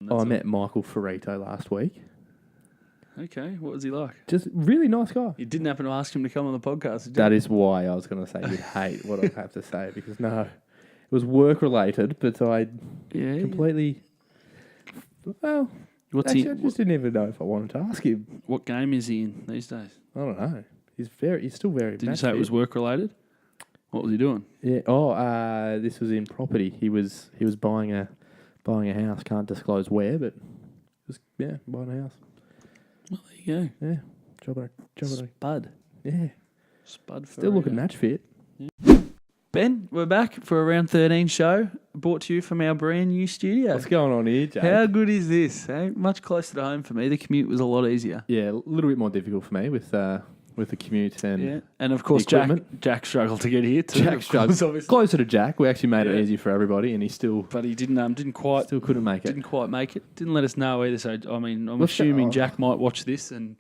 I met Michael Ferrito last week. Okay, what was he like? Just really nice guy. You didn't happen to ask him to come on the podcast, did you? That is why I was going to say you'd hate what I have to say, because no, it was work related, but I completely. Well, I just didn't even know if I wanted to ask him. What game is he in these days? I don't know. He's still very. Did you say it was work related? What was he doing? Yeah. Oh, this was in property. He was buying a house. Can't disclose where, but buying a house. Well, there you go. Yeah. Job. Spud. Yeah. Spud. Still looking match fit. Yeah. Ben, we're back for a round 13 show, brought to you from our brand new studio. What's going on here, Jake? How good is this? Eh? Much closer to home for me. The commute was a lot easier. Yeah, a little bit more difficult for me with the commute and of course Jack struggled to get here too. Jack struggled. Closer to Jack, we actually made it easy for everybody, and he but he didn't quite couldn't make it. Didn't quite make it. Didn't let us know either. So I mean, I'm assuming Jack might watch this, and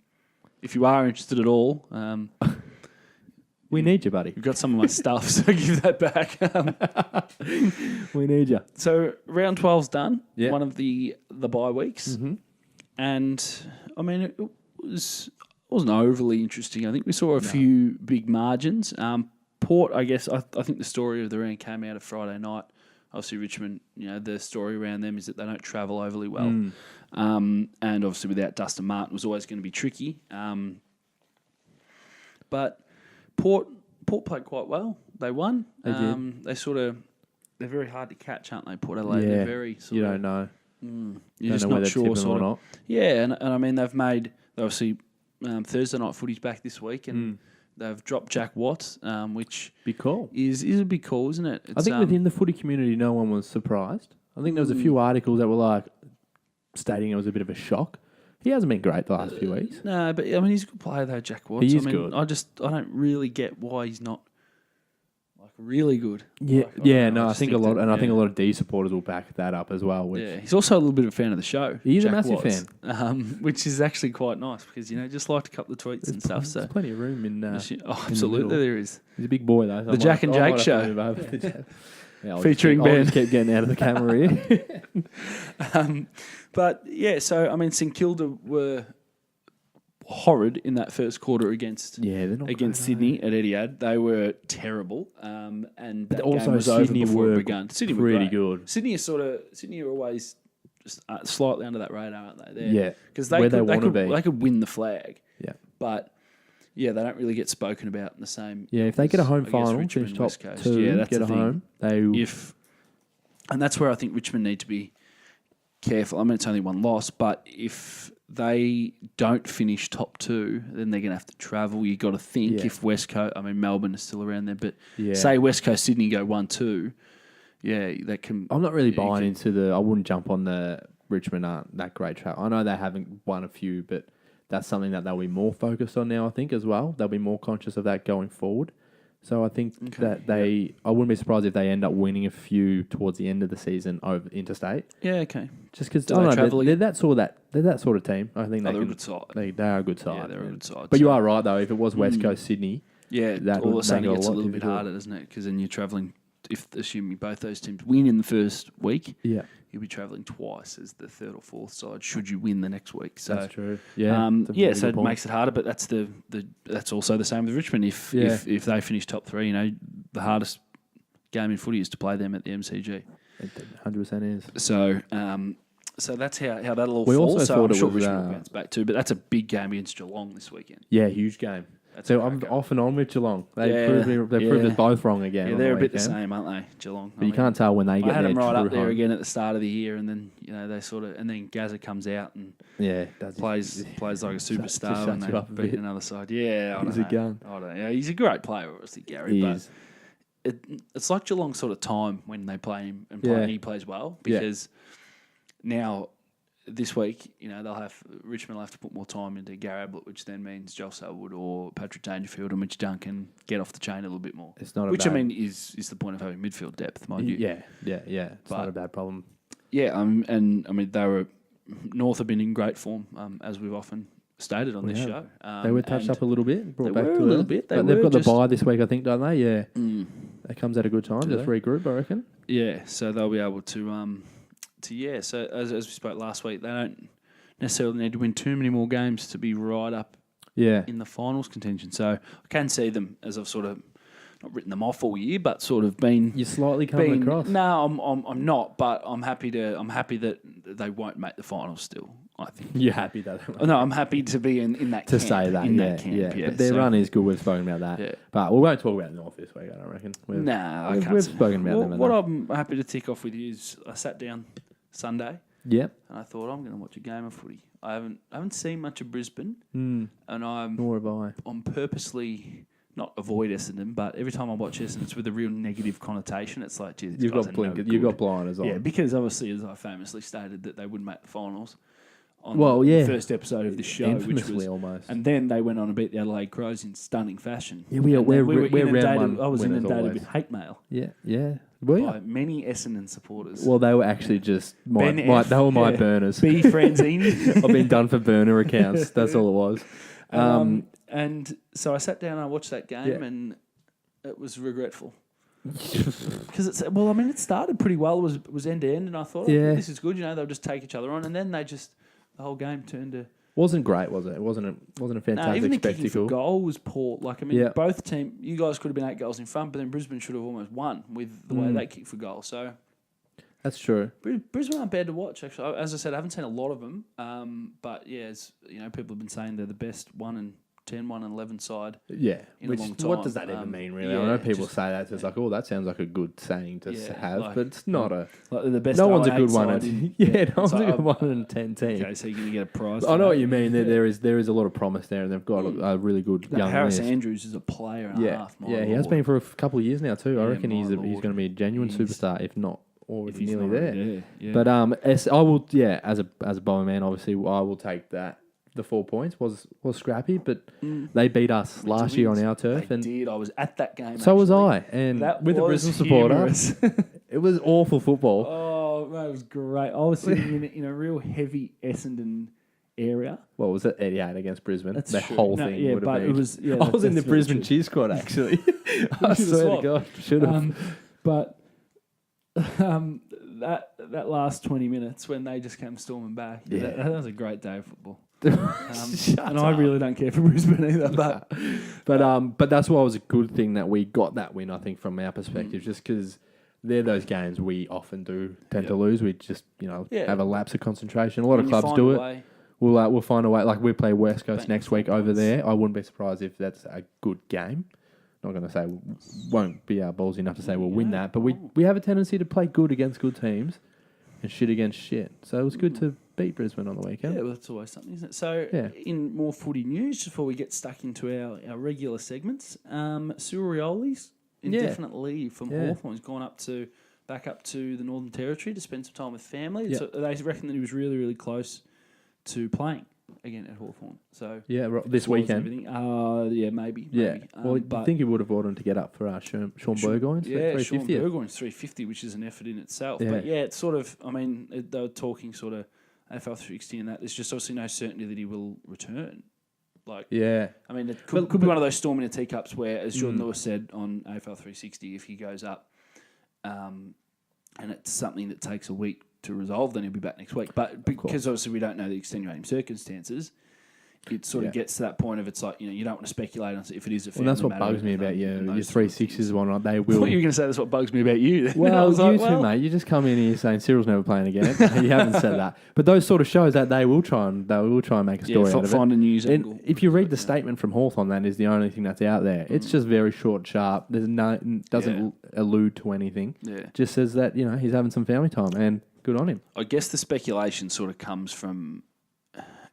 if you are interested at all, we need you, buddy. You've got some of my stuff, so give that back. We need you. So round 12's done. Yeah. One of the bye weeks, and I mean it wasn't overly interesting. I think we saw a few big margins. Port, I guess, I think the story of the round came out of Friday night. Obviously, Richmond, the story around them is that they don't travel overly well. And obviously, without Dustin Martin, was always going to be tricky. But Port played quite well. They won. They did. They're very hard to catch, aren't they, Port Adelaide? Yeah. They're very you don't know. You're just not sure, sort of. Or not. Yeah, and I mean, they've made, obviously, Thursday night footy's back this week, and they've dropped Jack Watts, which big call. is a big call, isn't it? I think within the footy community, no one was surprised. I think there was a few articles that were like stating it was a bit of a shock. He hasn't been great the last few weeks. No, but I mean, he's a good player though, Jack Watts. He is good. I don't really get why he's not like really good. Yeah, I think a lot of D supporters will back that up as well. Which he's also a little bit of a fan of the show. He's Jack a massive Watts, fan, which is actually quite nice because just liked a couple of tweets and stuff. So there's plenty of room in. Absolutely, there is. He's a big boy though. The Jack and Jake show, featuring Ben. I'll just keep getting out of the camera here. But yeah, so I mean, St Kilda were horrid in that first quarter against Sydney at Etihad. They were terrible, and that also game was Sydney over before it began. Sydney were pretty great. good. Sydney are always just slightly under that radar, aren't they? Because they could win the flag. Yeah, but they don't really get spoken about in the same. Yeah, if they get a home final, finish top two, that's get a home. And that's where I think Richmond need to be careful. I mean, it's only one loss, but if they don't finish top two, then they're going to have to travel. You got to think if West Coast, I mean, Melbourne is still around there, but say West Coast Sydney go 1-2, that can. I'm not really buying into I wouldn't jump on the Richmond aren't that great track. I know they haven't won a few, but that's something that they'll be more focused on now, I think, as well. They'll be more conscious of that going forward. So I think I wouldn't be surprised if they end up winning a few towards the end of the season over interstate. Yeah, okay. Just because they're that sort of team. I think they're a good side. They are a good side. Yeah, they're a good side. But you are right though. If it was West Coast Sydney, that all of a sudden gets a little bit harder, doesn't it? Because then you're travelling. If assuming both those teams win in the first week, you'll be travelling twice as the third or fourth side. Should you win the next week? So that's true. Yeah, so it makes it harder. But that's that's also the same with Richmond. If they finish top three, the hardest game in footy is to play them at the MCG. It 100% is. So that's how that'll all fall. We also thought it was Richmond will bounce back too. But that's a big game against Geelong this weekend. Yeah, huge game. So I'm off and on with Geelong. They proved us both wrong again. Yeah, they're a bit the same, aren't they, Geelong? But you can't tell when they get there. I had them right up there again at the start of the year, and then they and then Gazza comes out and plays like a superstar, and they beat another side. Yeah, he's a gun. I don't know. He's a great player, obviously, Gary. But it's like Geelong sort of time when they play him and he plays well because now. This week, Richmond will have to put more time into Gary Ablett, which then means Joel Selwood or Patrick Dangerfield or Mitch Duncan get off the chain a little bit more. It's not is the point of having midfield depth, mind you. Yeah. It's not a bad problem. Yeah, and I mean North have been in great form, as we've often stated on this show. They were touched up a little bit, brought back to a little bit. They've got the bye this week, I think, don't they? Yeah, that comes at a good time. Just regroup, I reckon. Yeah, so they'll be able to So as we spoke last week, they don't necessarily need to win too many more games to be right up in the finals contention. So I can see them, as I've sort of not written them off all year, but sort of been. You're slightly coming across. No, I'm not, but I'm happy that they won't make the finals still. I think you're happy that. No, I'm happy to be in that to camp, say that. that camp, But their run is good. We've spoken about that. Yeah. But we won't talk about North this week. I don't reckon. I can't. We've spoken about them. What I'm happy to tick off with you is I sat down Sunday. Yep. And I thought I'm going to watch a game of footy. I haven't seen much of Brisbane, and nor have I. I'm purposely not avoid Essendon, but every time I watch Essendon, it's with a real negative connotation. It's like, geez, you've got blinders on. Yeah, because obviously, as I famously stated, that they wouldn't make the finals. On the first episode of this show, infamously which was almost, and then they went on to beat the Adelaide Crows in stunning fashion. Yeah, we're inundated. I was inundated with hate mail. Yeah. By many Essendon supporters. Well, they were actually just my burners. B Franzini. I've been done for burner accounts. That's all it was. And so I sat down and I watched that game, and it was regretful. Because it started pretty well. It was end to end, and I thought, this is good. They'll just take each other on, and then the whole game turned to. Wasn't great, was it? It wasn't a fantastic even the spectacle. Kicking for goal was poor. Both teams, you guys could have been 8 goals in front, but then Brisbane should have almost won with the way they kicked for goal. So that's true. Brisbane aren't bad to watch. Actually, as I said, I haven't seen a lot of them. But as people have been saying, they're the best 1 and 10, 1 and 11 side. Yeah, in a long time. What does that even mean, really? I know people say that. So it's like, that sounds like a good saying to have, but it's not a. Like the best. No one's a good one. No one's a good 1 in 10 team. Okay, so you're going to get a prize. I know what you mean. There is a lot of promise there, and they've got a really good young Harris list. Andrews is a player and a half. He has been for a couple of years now too. I reckon he's going to be a genuine superstar, if not. Or if he's nearly there. Yeah. But I will. Yeah, as a Bowen man, obviously, I will take that. The 4 points was scrappy, but they beat us last year on our turf. They did. I was at that game. So was I, and with the Brisbane supporter, it was awful football. Oh, that was great. I was sitting in a real heavy Essendon area. What was it? 88 against Brisbane. That's the true. whole thing would have been. It was. Yeah, I was in the Brisbane cheer squad actually. I swear to God, should have. But that last 20 minutes when they just came storming back, that was a great day of football. And I really don't care for Brisbane either. But that's why it was a good thing that we got that win, I think, from our perspective, just because they're those games we often do tend to lose. We just have a lapse of concentration. A lot of clubs do it. We'll find a way. Like we play West Coast next week over there. I wouldn't be surprised if that's a good game. Not going to say won't be our balls enough to say we'll win that, but we have a tendency to play good against good teams and shit against shit. So it was good to beat Brisbane on the weekend. Yeah, well, that's always something, isn't it? So, in more footy news, just before we get stuck into our regular segments, Surioli's indefinite leave from Hawthorn has gone back up to the Northern Territory to spend some time with family. So they reckon that he was really, really close to playing again at Hawthorn. So this weekend. Maybe. Well, I think he would have ordered to get up for Sean Burgoyne's. Sean Burgoyne's 350, which is an effort in itself. Yeah. But it's sort of. I mean, they were talking sort of AFL 360 and that. There's just obviously no certainty that he will return. I mean, it could be one of those storm in the teacups where, as Jordan Lewis said on AFL 360, if he goes up, and it's something that takes a week to resolve, then he'll be back next week. But because obviously we don't know the extenuating circumstances, it sort of gets to that point of it's like, you don't want to speculate on if it is a family that's what matter. bugs me about your 360s and whatnot. They will. I thought you were going to say that's what bugs me about you. Well, too, mate. You just come in here saying Cyril's never playing again. You haven't said that. But those sort of shows that they will try and make a story out of it. Find a news angle. And if you read the statement from Hawthorn, that is the only thing that's out there. It's just very short, sharp. There's doesn't allude to anything. Yeah. Just says that he's having some family time and good on him. I guess the speculation sort of comes from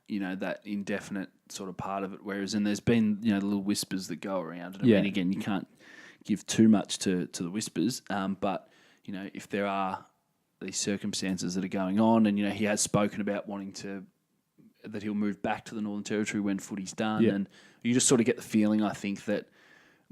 that indefinite sort of part of it. Whereas, and there's been, little whispers that go around. And I mean, again, you can't give too much to the whispers. But, if there are these circumstances that are going on and, he has spoken about that he'll move back to the Northern Territory when footy's done. Yeah. And you just sort of get the feeling, I think, that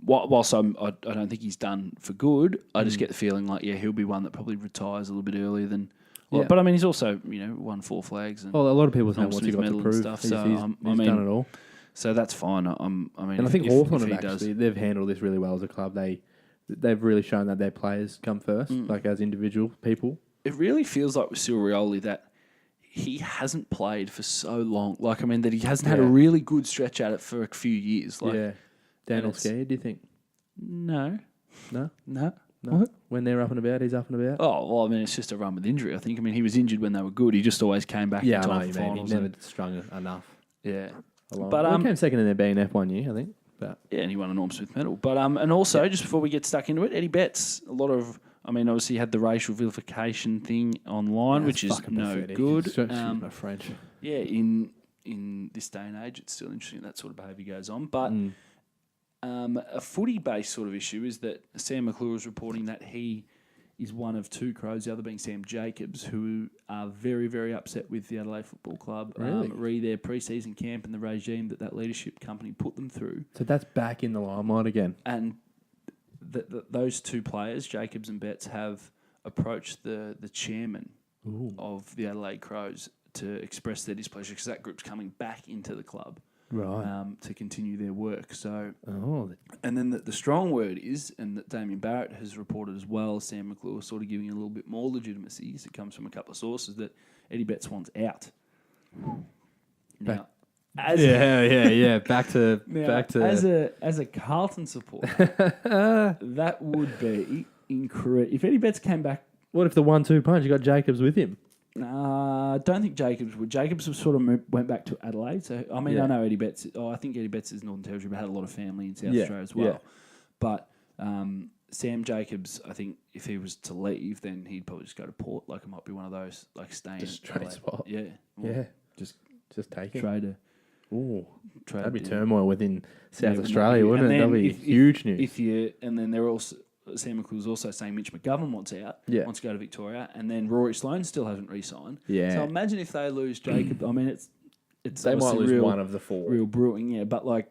whilst I don't think he's done for good, I just get the feeling like, he'll be one that probably retires a little bit earlier than... Well, but I mean, he's also won 4 flags. And a lot of people saying what's he got to prove. Stuff, he's done it all. So that's fine. And I think Hawthorn they've handled this really well as a club. They've really shown that their players come first, like as individual people. it really feels like with Silverioli that he hasn't played for so long. Like, I mean, that he hasn't had a really good stretch at it for a few years. Like, Daniel scared, do you think? No. No? No. No. What? When they're up and about, he's up and about? Oh, well, I mean, it's just a run with injury, I think. I mean, he was injured when they were good. He just always came back in time for finals. He never strung enough. Yeah. But he came second in their BNF one year, I think. But yeah, and he won a Norm Smith medal. But and also, just before we get stuck into it, Eddie Betts, a lot of, I mean, obviously had the racial vilification thing online, which is no pathetic. good. Excuse my French. Yeah, in this day and age, it's still interesting that sort of behaviour goes on. But a footy-based sort of issue is that Sam McClure is reporting that he is one of two Crows, the other being Sam Jacobs, who are very, very upset with the Adelaide Football Club. Really? Re their pre-season camp and the regime that leadership company put them through. So that's back in the limelight again. And those two players, Jacobs and Betts, have approached the chairman of the Adelaide Crows to express their displeasure because that group's coming back into the club. Right. To continue their work. So, and then the strong word is, and that Damien Barrett has reported as well, Sam McClure sort of giving it a little bit more legitimacy, as it comes from a couple of sources, that Eddie Betts wants out. Now, Back to as a Carlton supporter, that would be incredible. If Eddie Betts came back, what if the 1-2 punch? You got Jacobs with him. I don't think Jacobs would. Jacobs sort of went back to Adelaide. So, I mean, I know Eddie Betts. I think Eddie Betts is Northern Territory, but had a lot of family in South Australia as well. Yeah. But Sam Jacobs, I think if he was to leave, then he'd probably just go to Port. Like, it might be one of those, like, staying. Just straight spot. Yeah. Just take it. Trader. Ooh. That'd be turmoil within South Australia, wouldn't it? That'd be huge news. And then they're also... Sam McClure's also saying Mitch McGovern wants out, wants to go to Victoria, and then Rory Sloane still hasn't re-signed. Yeah. So imagine if they lose Jacob. I mean, it's they might lose one of the four. Real brewing, but like,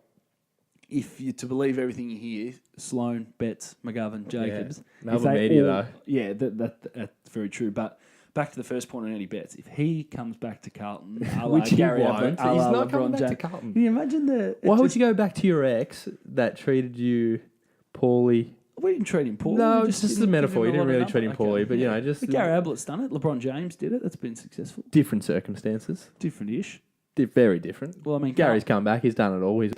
if you're to believe everything you hear, Sloane, Betts, McGovern, Jacobs. Another media though. Yeah, that's very true. But back to the first point on Eddie Betts, if he comes back to Carlton, which Gary won't, he's not coming back to Carlton. Can you imagine why would you go back to your ex that treated you poorly? We didn't treat him poorly. No, just a metaphor. You didn't really treat him poorly, but just... But Gary Ablett's done it. LeBron James did it. That's been successful. Different circumstances. Different-ish. Very different. Well, I mean... Gary's come back. He's done it all. He's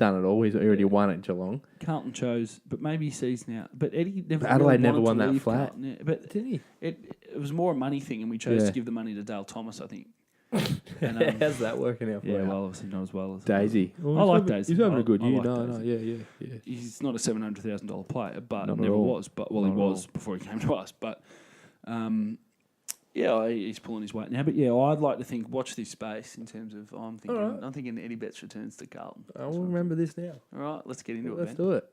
already won at Geelong. Carlton chose, but maybe he sees now. But Eddie never... Adelaide never won that flat. Carlton, yeah. But did he? It was more a money thing, and we chose to give the money to Dale Thomas, I think. And, how's that working out for you? Yeah, well, obviously not as well as... Daisy. Well, I like Daisy. He's having a good year. Yeah. He's not a $700,000 player, but never was. But he was before he came to us. But he's pulling his weight now. But I'd like to think watch this space in terms of I'm thinking Eddie Betts returns to Carlton. I will remember this now. All right, let's get into it. Let's do it.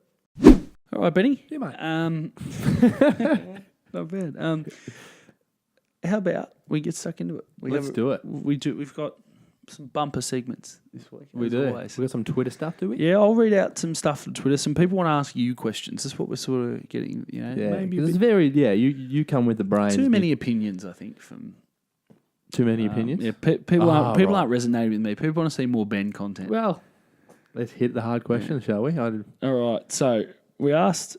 All right, Benny. Yeah, mate. Not bad. How about we get stuck into it? Let's do it. We've got some bumper segments this week. We do. Always. We got some Twitter stuff, do we? Yeah, I'll read out some stuff from Twitter. Some people want to ask you questions. That's what we're sort of getting. Maybe it's very. You come with the brains. Too many opinions, I think. From too many opinions. Yeah, people aren't resonating with me. People want to see more Ben content. Well, let's hit the hard question, shall we? All right. So we asked.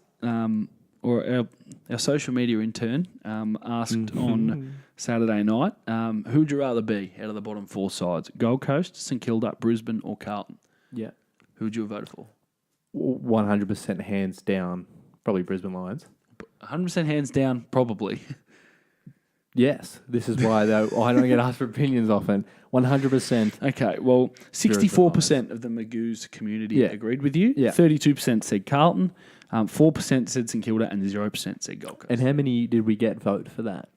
Or our social media intern asked on Saturday night, who would you rather be out of the bottom four sides? Gold Coast, St Kilda, Brisbane or Carlton? Yeah. Who would you have voted for? 100% hands down, probably Brisbane Lions. 100% hands down, probably. Yes. This is why, though, I don't get asked for opinions often. 100%. Okay, well, 64% of the Magoo's community agreed with you. Yeah. 32% said Carlton. 4% said St Kilda and 0% said Gold Coast. And how many did we get vote for that?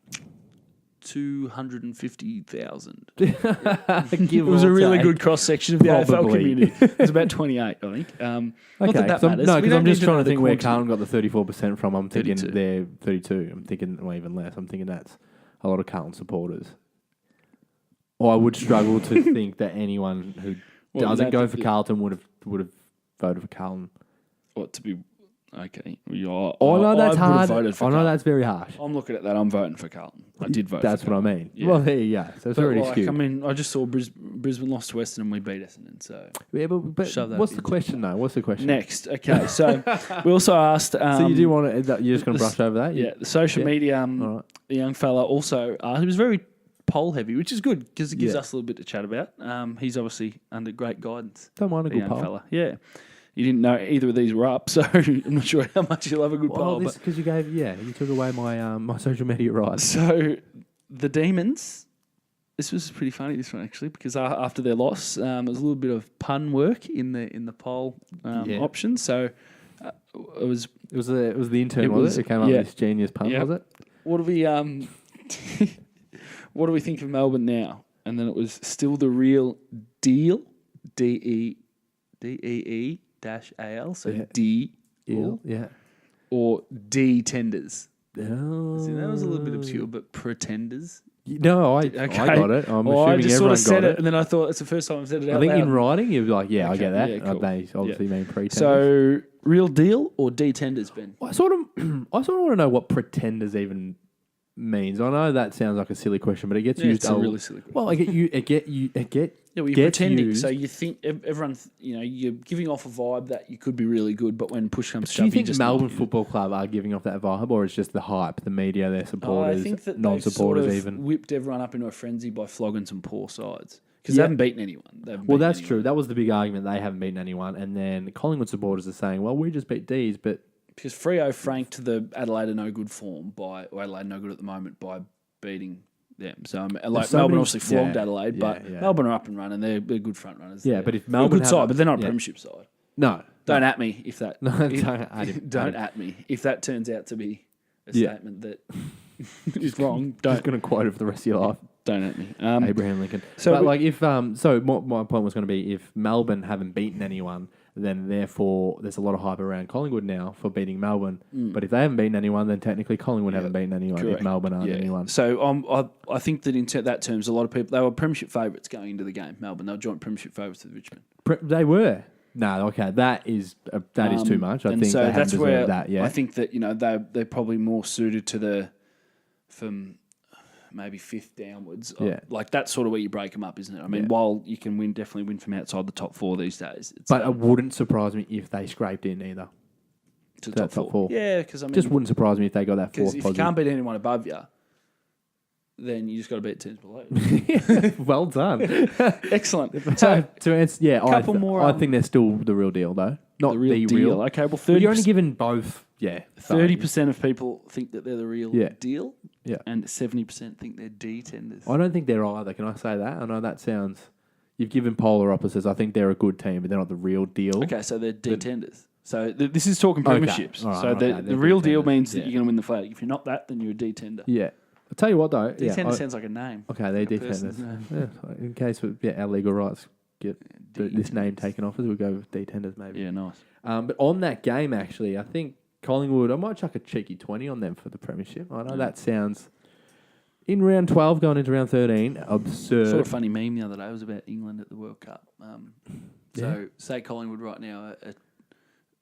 250,000. It was a really good cross-section of the AFL community. It was about 28, I think. Not that matters. No, because I'm just trying to think where Carlton got the 34% from. I'm thinking they're 32. I'm thinking, well, even less. I'm thinking that's a lot of Carlton supporters. Or I would struggle to think that anyone who doesn't go for Carlton would have voted for Carlton. What, to be... Okay. I know that's hard. I know that's very harsh. I'm looking at that. I'm voting for Carlton. I did vote That's for what Carlton. I mean. Yeah. Well, there you go. So it's already skewed. I mean, I just saw Brisbane Brisbane lost to Western and we beat Essendon. So Yeah, but Shove that what's the into question though? What's the question? next, okay. So we also asked. So you do want to? You're just going to brush over that? Yeah, the social media. Right. The young fella also he was very poll heavy, which is good because it gives Yeah. us a little bit to chat about. He's obviously under great guidance. Don't mind a The good young poll. fella. Yeah. You didn't know either of these were up, so I'm not sure how much you'll have a good Well, poll. this because you took away my my social media rights. So the Demons, this was pretty funny, this one actually, because after their loss, there was a little bit of pun work in the poll option. So it was the intern, was it? It came up with this genius pun, was it? What do we what do we think of Melbourne now? And then it was still the real deal, DEE-AL, so deal, or D tenders. Oh. See, that was a little bit obscure, but pretenders. No, I got it. I'm assuming I just sort everyone of said got it, and then I thought it's the first time I've said it out I think loud. in writing, you're like, I get that. yeah, cool. They obviously mean pretenders. So, real deal or D tenders, Ben? I sort of want to know what pretenders even means. I know that sounds like a silly question, but it gets used. It's a really silly question. Well, You're pretending. used. So you think everyone, you're giving off a vibe that you could be really good, but when push comes to Do you shove, think just Melbourne not. Football Club are giving off that vibe, or it's just the hype, the media, their I supporters, think that non-supporters they've even? whipped everyone up into a frenzy by flogging some poor sides because they haven't beaten anyone. Well, that's true. That was the big argument. They haven't beaten anyone, and then Collingwood supporters are saying, "Well, we just beat D's," but because Freo franked the Adelaide no good form Adelaide no good at the moment by beating them. So Melbourne obviously flogged Adelaide, but Melbourne are up and running. They're good front runners. Yeah, but if Melbourne they're a good side, but they're not a premiership side. No, Don't at me if that. don't at me if that turns out to be a statement that is wrong. Don't. Just going to quote it for the rest of your life. Don't at me. Abraham Lincoln. So, but if my point was going to be, if Melbourne haven't beaten anyone, then therefore there's a lot of hype around Collingwood now for beating Melbourne. But if they haven't beaten anyone, then technically Collingwood haven't beaten anyone. Correct. If Melbourne aren't anyone. So I think that in that terms, a lot of people, they were premiership favourites going into the game. Melbourne, they were joint premiership favourites with Richmond. They were. No, okay, that is too much. I think so they haven't that's where deserved that. Yeah, I think that they're probably more suited to from maybe fifth downwards. Yeah. Like that's sort of where you break them up, isn't it? I mean, while you can definitely win from outside the top four these days. But it wouldn't surprise me if they scraped in either. To the top four. Yeah, because I mean, just wouldn't surprise me if they got that fourth position. If position. you can't beat anyone above you, then you just got to beat teams below you. Well done. Excellent. So to answer, couple more. I think they're still the real deal, though. Not the real deal. Okay, well, 30%. You're only given both. Yeah, 30% of people think that they're the real deal. Yeah, and 70% think they're D tenders. I don't think they're either. Can I say that? I know that sounds. You've given polar opposites. I think they're a good team, but they're not the real deal. Okay, so they're D tenders. So this is talking premierships. Okay. Right, the real deal means that you're going to win the flag. If you're not that, then you're a D tender. Yeah. I'll tell you what though. D tender sounds like a name. Okay, they're D tenders. Yeah, in case our legal rights get this name taken off us, we'll go with D tenders maybe. Yeah, nice. But on that game, actually, I think Collingwood, I might chuck a cheeky 20 on them for the premiership. I know that sounds, in round 12 going into round 13, absurd. Sort of funny meme the other day was about England at the World Cup. So say Collingwood right now at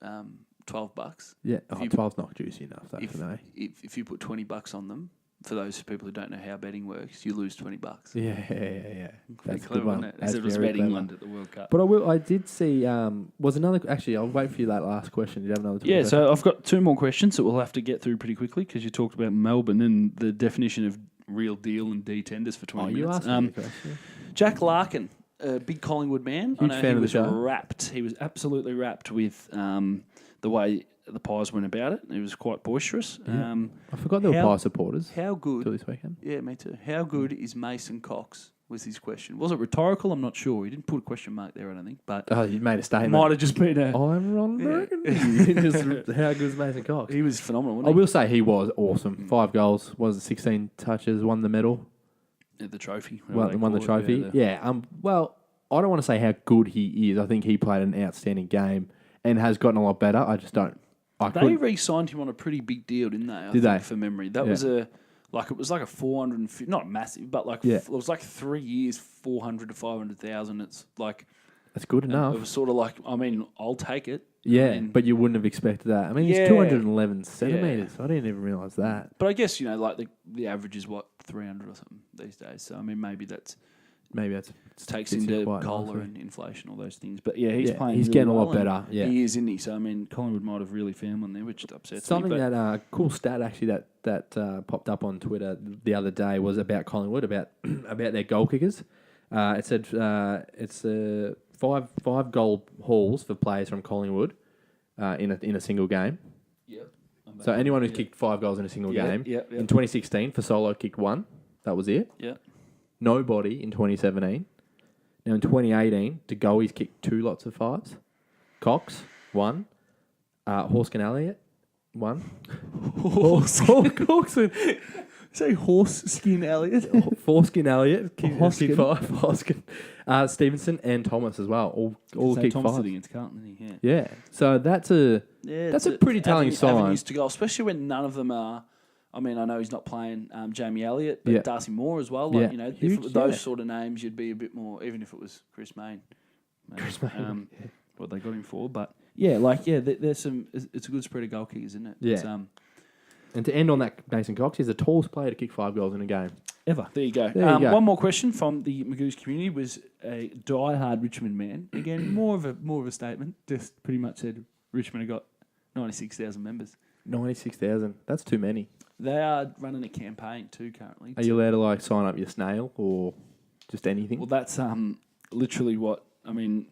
$12. Yeah, 12's not juicy enough though for me. If you put $20 on them, for those people who don't know how betting works, you lose $20. Yeah. That's clever, one. isn't it? As it was about England at the World Cup. But I did see, was another, actually, I'll wait for you that last question. Did you have another question? So I've got two more questions that we'll have to get through pretty quickly because you talked about Melbourne and the definition of real deal and D tenders for 20 minutes. You asked me the question. Jack Larkin, a big Collingwood man. Huge fan of the show. Wrapped. He was absolutely wrapped with the way the Pies went about it. It was quite boisterous. Yeah. I forgot there were Pie supporters. How good? Till this weekend. Yeah, me too. How good is Mason Cox? Was his question. Was it rhetorical? I'm not sure. He didn't put a question mark there, I don't think. But you made a statement. Might have just been a... I'm Ron Bergen. How good is Mason Cox? He was phenomenal, I will say he was awesome. 5 goals, 16 touches, won the medal. Yeah, the trophy. Won the trophy. Well, I don't want to say how good he is. I think he played an outstanding game and has gotten a lot better. I just don't... They re-signed him on a pretty big deal, didn't they? Did they? For memory. That was it was like a 450, not massive, but it was like 3 years, 400 to 500,000. It's like... That's good enough. It was sort of like, I mean, I'll take it. Yeah, but you wouldn't have expected that. I mean, he's 211 centimetres. I didn't even realise that. But I guess, the average is, 300 or something these days. So, I mean, maybe that's maybe that's takes fits in into quite cola nicely. and inflation, all those things. But yeah, he's playing. He's really getting a well, lot and better. Yeah, he is, isn't he? So I mean, Collingwood might have really found one there, which upsets something me. that cool stat actually that popped up on Twitter the other day was about Collingwood about about their goal kickers. It said it's five goal hauls for players from Collingwood in a single game. Yep. So anyone who's kicked 5 goals in a single game in 2016 for Solo kicked 1. That was it. Yeah. Nobody in 2017. Now in 2018, De Goey's kicked 2 lots of 5s. Cox 1. Horskin Elliott 1. Hawkson. Say horse skin Elliott. Foreskin Elliott kicked Hoskin. 5. Hoskin. Stevenson and Thomas as well. All kicked Thomas 5. against Carlton, didn't he? Yeah. So that's a pretty telling sign. Avenues to go, especially when none of them are. I mean, I know he's not playing Jamie Elliott, but Darcy Moore as well. Like, if it were those sort of names, you'd be a bit more. Even if it was Chris Mayne, what they got him for. But there's some. It's a good spread of goal kickers, isn't it? Yeah. And to end on that, Mason Cox is the tallest player to kick 5 goals in a game ever. There you go. One more question from the Magoo's community was a die-hard Richmond man. Again, more of a statement. Just pretty much said Richmond have got 96,000 members. 96,000. That's too many. They are running a campaign too currently. Are you allowed to sign up your snail or just anything? Well, that's literally what I mean.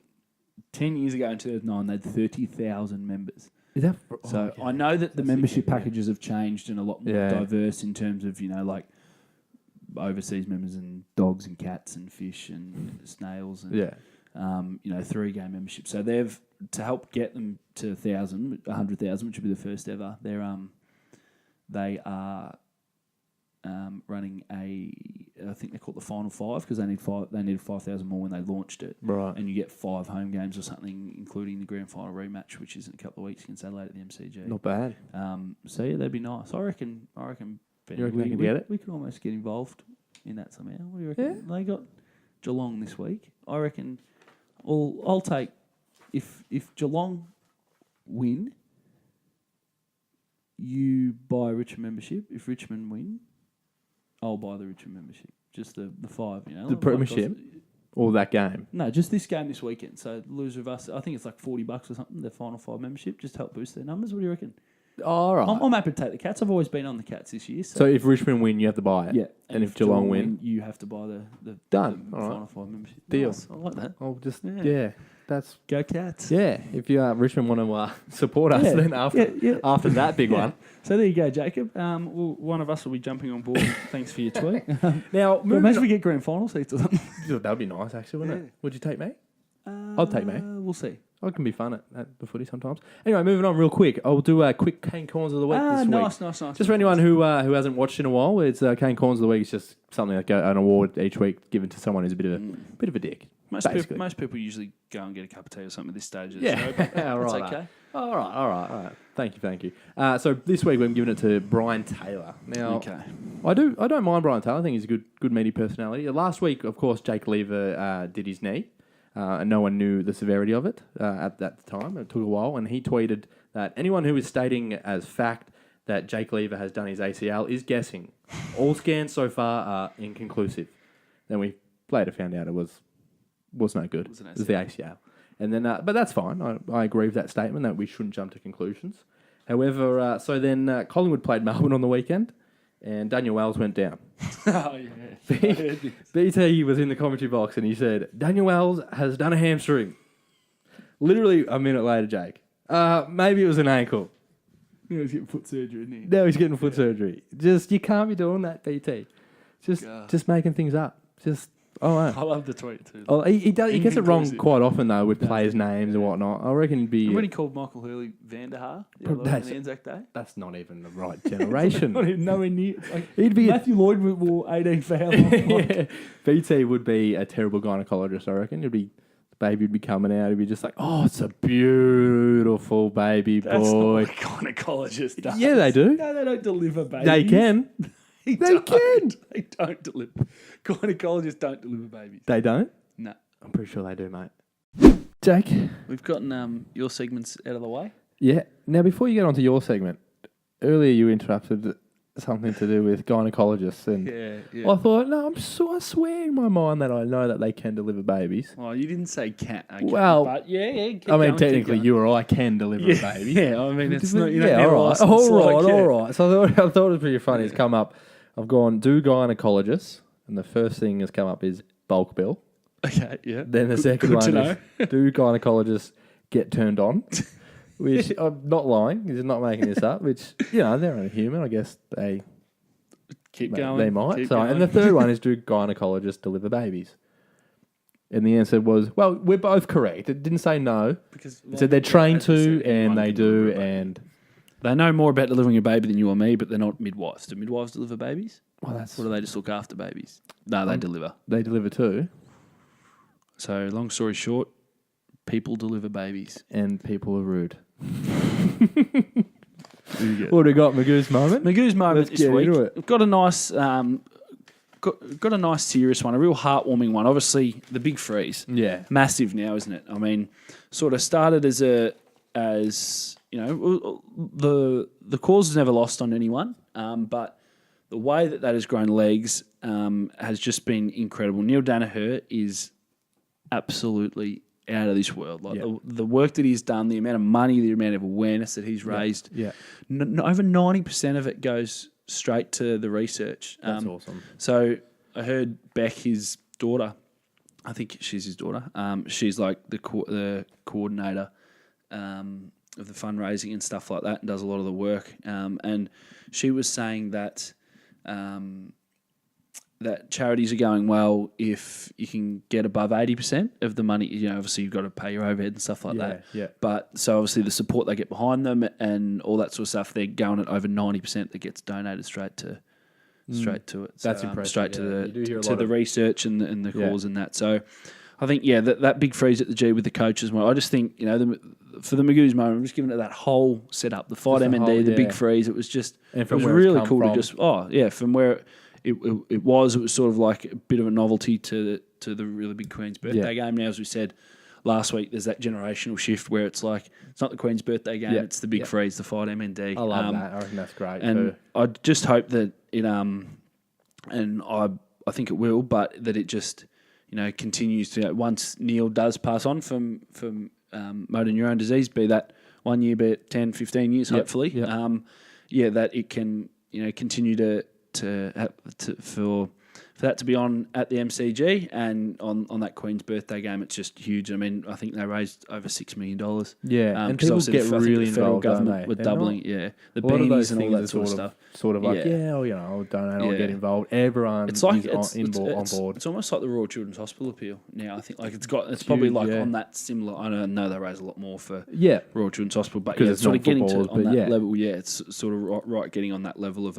10 years ago in 2009, they had 30,000 members. Is that so? Okay. I know that the membership packages have changed and a lot more diverse in terms of like overseas members and dogs and cats and fish and snails and 3-game membership. So they've to help get them to 100,000, which would be the first ever. They are running I think they call it the Final 5 because they needed 5,000 more when they launched it. Right. And you get 5 home games or something, including the grand final rematch, which is in a couple of weeks against Adelaide at the MCG. Not bad. So yeah, that'd be nice. I reckon. You reckon we can get it? We could almost get involved in that somehow. What do you reckon? Yeah. They got Geelong this week. I reckon. I'll take if Geelong win. You buy a Richmond membership. If Richmond win, I'll buy the Richmond membership. Just the 5, The premiership or that game? No, just this game this weekend. So the loser of us, I think it's like $40 or something, the Final 5 membership, just to help boost their numbers. What do you reckon? All right. I'm happy to take the Cats. I've always been on the Cats this year. So if Richmond win, you have to buy it? Yeah. And if Geelong win, you have to buy the Final 5 membership. Deal. Nice. I like that. I'll just, that's... Go Cats. Yeah, if you Richmond want to support us, then after that big one. So there you go, Jacob. One of us will be jumping on board. Thanks for your tweet. Now, imagine we get grand final seats or something. That would be nice, actually, wouldn't it? Would you take me? I'll take me. We'll see. It can be fun at the footy sometimes. Anyway, moving on real quick. I'll do a quick Kane Corners of the Week this week. Nice. Just for anyone who hasn't watched in a while, it's Kane Corners of the Week. It's just something like an award each week given to someone who's a bit of a dick. Most people usually go and get a cup of tea or something at this stage of the show. But that's okay. All right. Thank you. So this week we're giving it to Brian Taylor. Now, I don't mind Brian Taylor. I think he's a good meaty personality. Last week, of course, Jake Lever did his knee. And no one knew the severity of it at that time. It took a while. And he tweeted that anyone who is stating as fact that Jake Lever has done his ACL is guessing. All scans so far are inconclusive. Then we later found out it was no good. It was the ACL. And then, but that's fine. I agree with that statement that we shouldn't jump to conclusions. However, so then Collingwood played Melbourne on the weekend. And Daniel Wells went down. Oh, yeah. BT was in the commentary box and he said, Daniel Wells has done a hamstring. Literally a minute later, Jake. Maybe it was an ankle. Now he's getting foot surgery, isn't he? Now he's getting foot surgery. You can't be doing that, BT. Just making things up. I love the tweet too. Oh, he gets it wrong quite often though with players' names and whatnot. I reckon he'd be. Remember when he called Michael Hurley Vanderhaar the Anzac Day? That's not even the right generation. Not even nowhere near. He'd be Matthew Lloyd wore 18 for how long? BT would be a terrible gynecologist. I reckon the baby would be coming out. He'd be just like, "Oh, it's a beautiful baby boy." That's not what a gynecologist does. Yeah, they do. No, they don't deliver babies. They can. They don't deliver. Gynecologists don't deliver babies. They don't? No. I'm pretty sure they do, mate. Jake? We've gotten your segments out of the way. Yeah. Now, before you get onto your segment, earlier you interrupted something to do with gynecologists, and I thought, no, I swear in my mind that I know that they can deliver babies. Well, you didn't say can. Okay, well, but keep I mean, going, technically, you or I can deliver a baby. Yeah, I mean, it's not. All right. So I thought it was pretty funny. It's come up. I've gone do gynecologists, and the first thing that's come up is bulk bill. Okay, yeah. Then the second one is do gynecologists get turned on? Which I'm not lying. He's not making this up. Which they're only human. I guess they keep going. They might. Keep going. And the third one is do gynecologists deliver babies? And the answer was, well, we're both correct. It didn't say no. Because it said they're trained to, and they do, and they know more about delivering a baby than you or me, but they're not midwives. Do midwives deliver babies? Well, or do they just look after babies? No, they deliver. They deliver too. So, long story short, people deliver babies. And people are rude. What have we got, Magoo's moment? Magoo's moment Let's this week. We've got a nice, got a nice serious one, a real heartwarming one. Obviously, the big freeze. Yeah, massive now, isn't it? I mean, sort of started as the cause is never lost on anyone, but the way that has grown legs has just been incredible. Neil Danaher is absolutely out of this world. Like the work that he's done, the amount of money, the amount of awareness that he's raised. Yeah. Over 90% of it goes straight to the research. That's awesome. So I heard Beck, his daughter, I think she's his daughter. She's like the coordinator of the fundraising and stuff like that, and does a lot of the work. And she was saying that that charities are going well if you can get above 80% of the money. Obviously you've got to pay your overhead and stuff like that. Yeah. But so obviously the support they get behind them and all that sort of stuff, they're going at over 90% that gets donated straight to it. So, that's impressive. Straight to the research and the cause and that. So I think that big freeze at the G with the coaches. I just think for the Magoo's moment, I'm just giving it that whole setup, the fight MND, the big freeze. It was just it was really cool to just from where. It was sort of like a bit of a novelty to the really big Queen's birthday game. Now, as we said last week, there's that generational shift where it's like it's not the Queen's birthday game, it's the big freeze, the fight MND. I love that. I reckon that's great. And I just hope that it and I think it will, but that it just continues to once Neil does pass on from motor neurone disease, be that 1 year, be it 10, 15 years, hopefully. That it can continue for that to be on at the MCG and on that Queen's birthday game. It's just huge. I mean, I think they raised over $6 million. And people get really the federal involved, government with doubling. The beanies and all that sort of stuff. Sort of like, I'll donate, I'll get involved. Everyone is on board. It's almost like the Royal Children's Hospital appeal now. I think it's probably like on that similar. I know they raise a lot more for Royal Children's Hospital, but it's sort of getting to on that level. Yeah, it's sort of right getting on that level of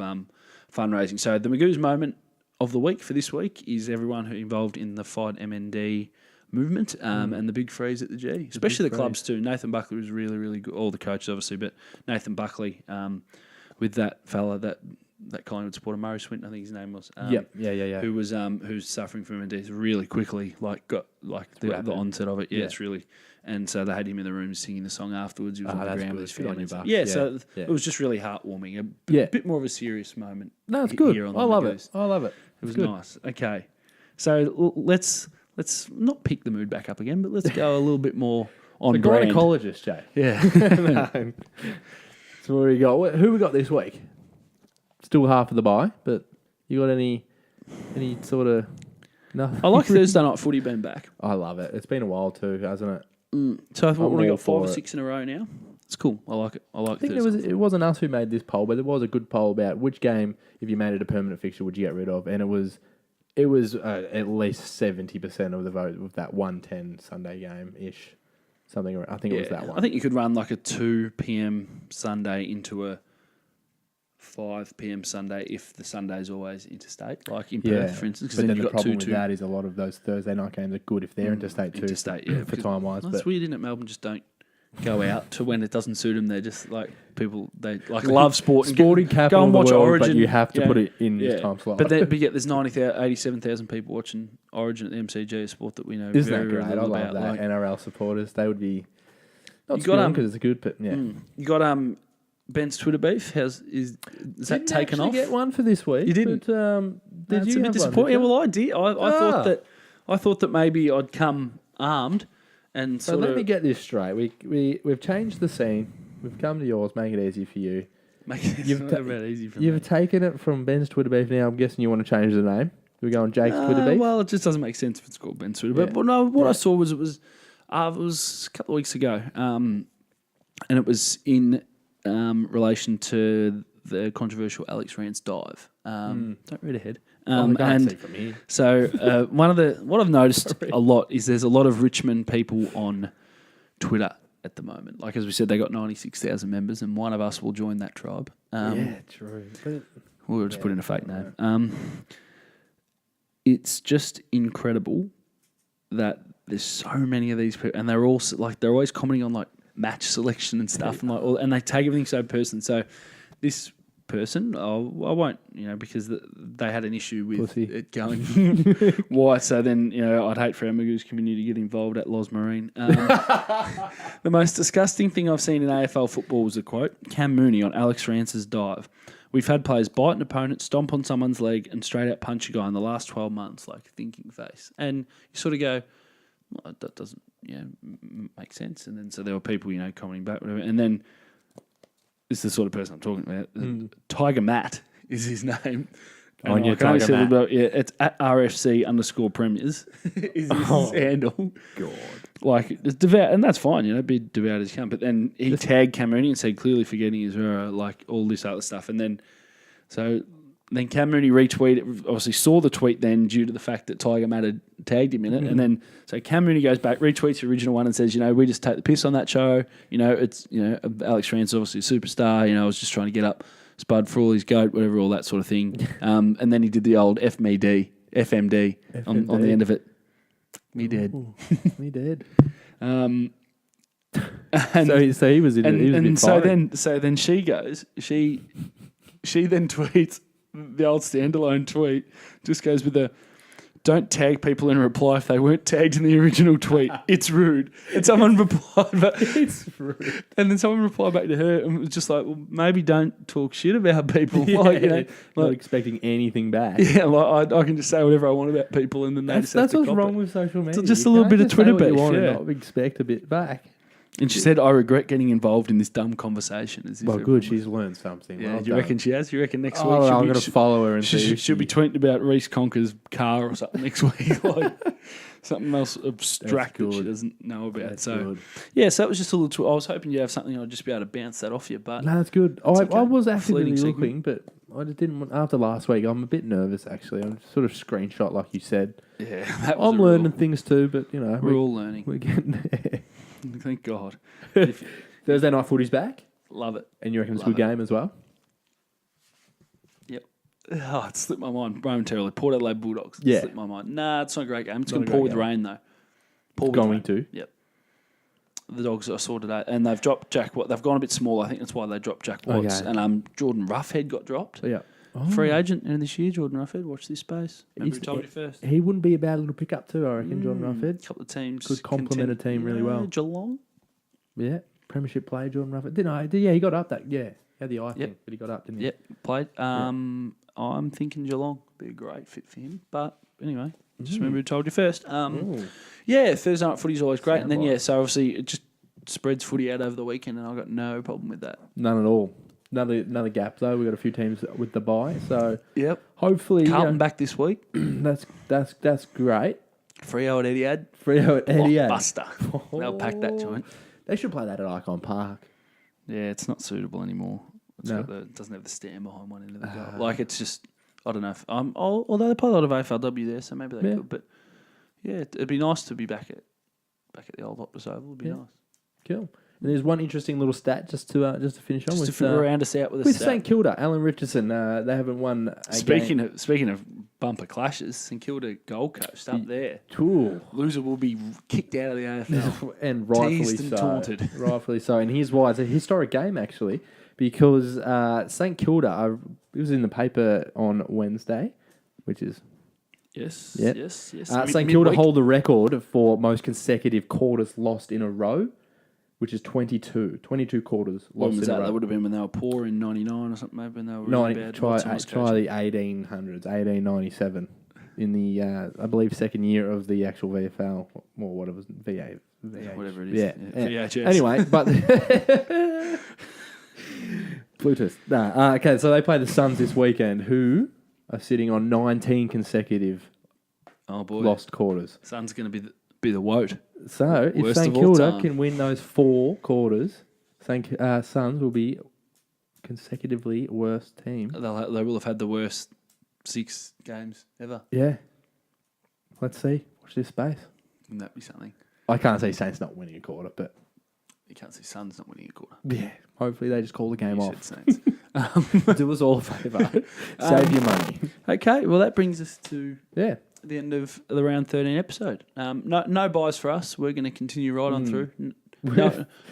fundraising. So the Magoo's moment of the week for this week is everyone who involved in the Fight MND movement and the big freeze at the G, especially the clubs too. Nathan Buckley was really, really good. All the coaches obviously, but Nathan Buckley with that fella that Collingwood supporter, Murray Swinton, I think his name was. Who was who's suffering from MND really quickly, got the onset of it. It's really. And so they had him in the room singing the song afterwards. He was on the ground with his family. So it was just really heartwarming. A bit more of a serious moment. No, it's good. I love it. It was nice. Okay. So let's not pick the mood back up again, but let's go a little bit more on the brand. Gynecologist, Jay. Yeah. No. So what do we got? Who we got this week? Still half of the bye, but you got any sort of... Nothing? I like Thursday night footy being back. I love it. It's been a while too, hasn't it? So I thought we got 5 or 6 in a row now. It's cool. I like it. I think it wasn't us who made this poll, but there was a good poll about which game, if you made it a permanent fixture, would you get rid of? And it was at least 70% of the vote with that 1:10 Sunday game ish. Something. I think it was that one. I think you could run like a 2 p.m. Sunday into a 5 p.m. Sunday if the Sunday's always interstate, like in Perth, for instance. But then the problem with that is a lot of those Thursday night games are good if they're interstate too. For time-wise. That's weird, isn't it? Melbourne just don't go out to when it doesn't suit them. They're just like people, they like love sport. Sporting capital go and watch world, Origin. But you have to put it in this time slot. But yet there's 87,000 people watching Origin at the MCG, a sport that we know Isn't very, that great? very little I love about. that. NRL supporters, they would be... Not you got because it's good, but yeah. You got Ben's Twitter beef? Is that taken off? Get one for this week. You didn't. But, did It's you a bit have disappointing. one, Well, I did. I thought that maybe I'd come armed and So sort let of me get this straight. We've changed the scene. We've come to yours. Make it easy for you. make it You've about easy for me. You've taken it from Ben's Twitter beef. Now I'm guessing you want to change the name. We're going Jake's Twitter beef. Well, it just doesn't make sense if it's called Ben's Twitter. Yeah. But no, what I saw was it was a couple of weeks ago, and it was in relation to the controversial Alex Rance dive. Don't read ahead. I can't see from here. So what I've noticed a lot is there's a lot of Richmond people on Twitter at the moment. Like as we said, they got 96,000 members, and one of us will join that tribe. True. But We'll just put in a fake name. It's just incredible that there's so many of these people, and they're all they're always commenting on like match selection and stuff, and they take everything so personal. So this person, I won't, because they had an issue with it going white. So then, I'd hate for our Magoo's community to get involved at Loz Marine. The most disgusting thing I've seen in AFL football was a quote, Cam Mooney on Alex Rance's dive. We've had players bite an opponent, stomp on someone's leg, and straight out punch a guy in the last 12 months, like thinking face. And you sort of go, well, that doesn't make sense. And then so there were people, commenting back, whatever. And then this is the sort of person I'm talking about. Tiger Matt is his name. On your Tiger Matt. It's at RFC_premiers is his handle. God. Like, it's devout, and that's fine, be devout as you can. But then he tagged Cam Mooney and said, clearly forgetting his error, like all this other stuff. And then, Cam Mooney retweeted, obviously saw the tweet then due to the fact that Tiger Matt had tagged him in it. And then, so Cam Mooney goes back, retweets the original one and says, we just take the piss on that show. It's, Alex Rance is obviously a superstar. I was just trying to get up Spud for all his goat, whatever, all that sort of thing. And then he did the old FMD on the end of it. Me dead. Me dead. And so he was in it. He was a bit fiery. So then she goes. She then tweets the old standalone tweet. Just goes with the don't tag people in a reply if they weren't tagged in the original tweet. It's rude. And someone replied, it's rude. And then someone replied back to her and was just like, well, maybe don't talk shit about people. Not expecting anything back. Yeah, like I can just say whatever I want about people, and then that's what's wrong with social media. It's just a little bit of Twitter beef. And not expect a bit back. And she said, I regret getting involved in this dumb conversation. Well, good. She's learned something. Yeah, well do you reckon she has? You reckon next week? I'm going to follow her and see. She'll be tweeting about Reece Conker's car or something next week. Like something else abstract that she doesn't know about. That's good. So that was just a little... I was hoping you'd have something I'd just be able to bounce that off you, but... No, that's good. I was actively Fleeting looking, but I just didn't want... After last week, I'm a bit nervous, actually. I'm sort of screenshot, like you said. Yeah, I'm learning things too, but, we're all learning. We're getting there. Thank God. Thursday night footy's back. Love it. And you reckon it's a good game as well? Yep. Oh, it slipped my mind momentarily. Port Adelaide Bulldogs. Yeah. Slipped my mind. Nah, it's not a great game. It's going to pour with rain, though. It's going to? Yep. The Dogs I saw today. And they've dropped Jack Watt. They've gone a bit small. I think that's why they dropped Jack Watts. Okay. And Jordan Roughhead got dropped. Yeah. Oh. Free agent end of this year, Jordan Roughhead. Watch this space. Remember who told you first. He wouldn't be a bad little pickup too, I reckon, Jordan Roughhead. A couple of teams. Could complement a team really well. Geelong. Yeah. Premiership player, Jordan Roughhead. Didn't I? Yeah, he got up that. Yeah. He had the eye thing, but he got up, didn't he? Yep. Played. I'm thinking Geelong. Be a great fit for him. But anyway, just remember who told you first. Yeah, Thursday night footy's always great. And then, so obviously it just spreads footy out over the weekend, and I've got no problem with that. None at all. Another gap though. We've got a few teams with the bye, so hopefully Carlton back this week. That's great. Freo at Etihad. Buster. They'll pack that joint. They should play that at Icon Park. Yeah, it's not suitable anymore. It doesn't have the stand behind one end of the goal. Like it's just I don't know. Although they play a lot of AFLW there, so maybe they could. But yeah, it'd be nice to be back at the old Optus Oval. It'd be nice. Cool. And there's one interesting little stat just to finish on just to round us out with a stat. St Kilda, Alan Richardson, they haven't won a game. Speaking of bumper clashes, St Kilda Gold Coast up there. Cool. Loser will be kicked out of the AFL. And rightfully teased and taunted. Rightfully so. And here's why. It's a historic game, actually, because St Kilda, it was in the paper on Wednesday, which is... Yes. St Kilda hold the record for most consecutive quarters lost in a row. which is 22 quarters When lost was in a that? row. That would have been when they were poor in 99 or something, maybe when they were No, really bad. try Thomas the 1800s, 1897, in the I believe second year of the actual VFL, or what it was, VA, whatever it is. Yeah. VHS. Anyway, but Bluetooth. Nah, okay, so they play the Suns this weekend, who are sitting on 19 consecutive lost quarters. Sun's going to be the woat. So if Worst St of all Kilda time. can win those 4 quarters, Suns will be consecutively worst team. They will have had the worst 6 games ever. Yeah. Let's see. Watch this space. Wouldn't that be something? I can't say Saints not winning a quarter, but You can't say Sun's not winning a quarter. yeah, hopefully they just call the game You off. said Saints. Do us all a favour. Save your money. Okay, well that brings us to Yeah. the end of the round 13 episode. No buys for us. We're going to continue right on through.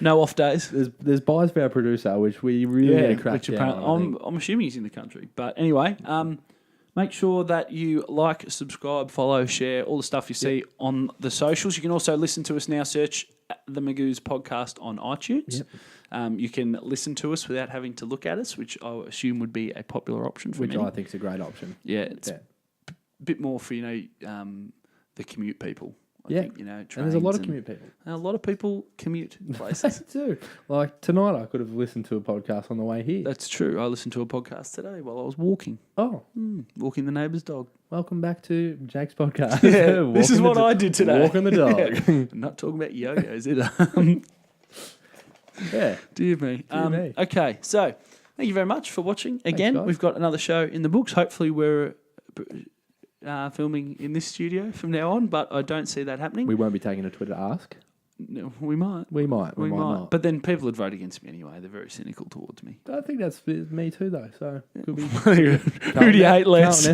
No off days. There's buys for our producer, which we really need to crack which down apparently on, I I'm assuming he's in the country. But anyway, make sure that you like, subscribe, follow, share, all the stuff you see on the socials. You can also listen to us now. Search the Magoo's podcast on iTunes. Yep. You can listen to us without having to look at us, which I assume would be a popular option for which many. I think is a great option. Yeah, it's a bit more for the commute people. I think, And there's a lot of commute people. A lot of people commute places. Too. Like tonight, I could have listened to a podcast on the way here. That's true. I listened to a podcast today while I was walking. Walking the neighbour's dog. Welcome back to Jake's podcast. Yeah, this is what I did today. Walking the dog. I'm not talking about yo-yos either. Yeah. Dear me. me. Okay, so thank you very much for watching. Again, guys. we've got another show in the books. Hopefully we're filming in this studio from now on, but I don't see that happening. We won't be taking a Twitter ask. No, we might. We might. We might not. But then people would vote against me anyway. They're very cynical towards me. I think that's me too, though. So could be. Who do you hate less?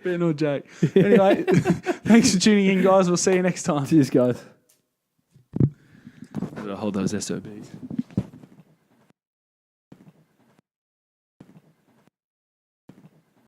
Ben or Jake? Anyway, thanks for tuning in, guys. We'll see you next time. Cheers, guys. I'll hold those SOBs.